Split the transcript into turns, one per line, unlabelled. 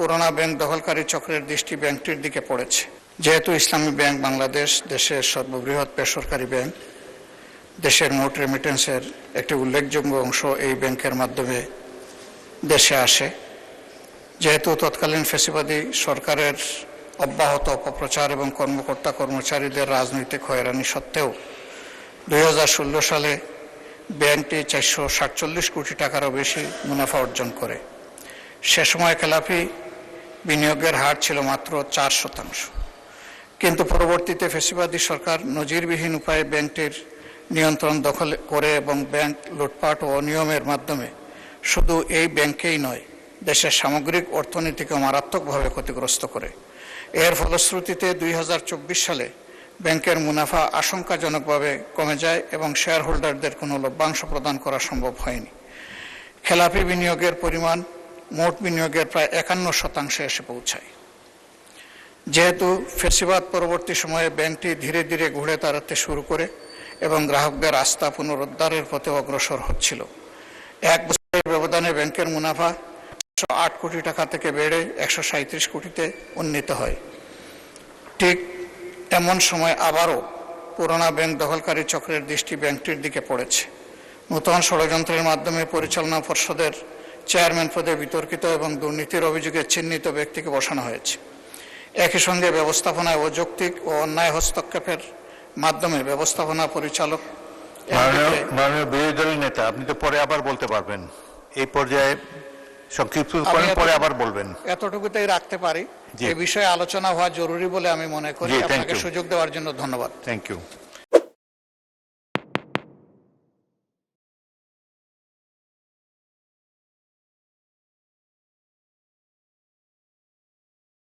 পুরোনো ব্যাংক দখলকারী চক্রের দৃষ্টি ব্যাংকটির দিকে পড়েছে। যেহেতু ইসলামী ব্যাংক বাংলাদেশ দেশের সর্ববৃহৎ বেসরকারি ব্যাংক, দেশের মোট রেমিটেন্সের একটি উল্লেখযোগ্য অংশ এই ব্যাংকের মাধ্যমে দেশে আসে। যেহেতু তৎকালীন ফ্যাসিবাদী সরকারের অব্যাহত অপপ্রচার এবং কর্মকর্তা কর্মচারীদের রাজনৈতিক হয়রানি সত্ত্বেও 2016 সালে ব্যাংকটি 447 কোটি টাকারও বেশি মুনাফা অর্জন করে। সে সময় খেলাপি বিনিয়োগের হার ছিল মাত্র 4%। কিন্তু পরবর্তীতে ফ্যাসিবাদী সরকার নজিরবিহীন উপায়ে ব্যাংকটির নিয়ন্ত্রণ দখল করে এবং ব্যাংক লুটপাট ও অনিয়মের মাধ্যমে শুধু এই ব্যাংকেই নয়, দেশের সামগ্রিক অর্থনীতিকে মারাত্মকভাবে ক্ষতিগ্রস্ত করে। এর ফলশ্রুতিতে 2024 সালে ব্যাংকের মুনাফা আশঙ্কাজনকভাবে কমে যায় এবং শেয়ার হোল্ডারদের কোনো লভ্যাংশ প্রদান করা সম্ভব হয়নি। খেলাপি বিনিয়োগের পরিমাণ মোট বিনিয়োগের প্রায় 51% এসে পৌঁছায়। যেহেতু ফ্যাসিবাদ পরবর্তী সময়ে ব্যাংকটি ধীরে ধীরে ঘুরে দাঁড়াতে শুরু করে এবং গ্রাহকদের আস্থা পুনরুদ্ধারের পথে অগ্রসর হচ্ছিল, এক বছরের ব্যবধানে ব্যাংকের মুনাফা 108 কোটি টাকা থেকে বেড়ে 137 কোটিতে উন্নীত হয়। ঠিক এমন সময় আবারও পুরোনো ব্যাংক দখলকারী চক্রের দৃষ্টি ব্যাংকটির দিকে পড়েছে। নূতন ষড়যন্ত্রের মাধ্যমে পরিচালনা পর্ষদের চেয়ারম্যান পদে বিতর্কিত এবং দুর্নীতির অভিযোগে চিহ্নিত ব্যক্তিকে বসানো হয়েছে। একই সঙ্গে ব্যবস্থাপনায় অযৌক্তিক ও অন্যায় হস্তক্ষেপের মাধ্যমে ব্যবস্থাপনা পরিচালক।
মাননীয় বিরোধী দলের নেতা, আপনি তো পরে আবার বলতে পারবেন, এই পর্যায়ে সংক্ষিপ্ত করেন, পরে আবার বলবেন।
এতটুকুতেই রাখতে পারি। এই বিষয়ে আলোচনা হওয়া জরুরি বলে আমি মনে করি। আপনাকে সুযোগ দেওয়ার জন্য ধন্যবাদ।
Thank you.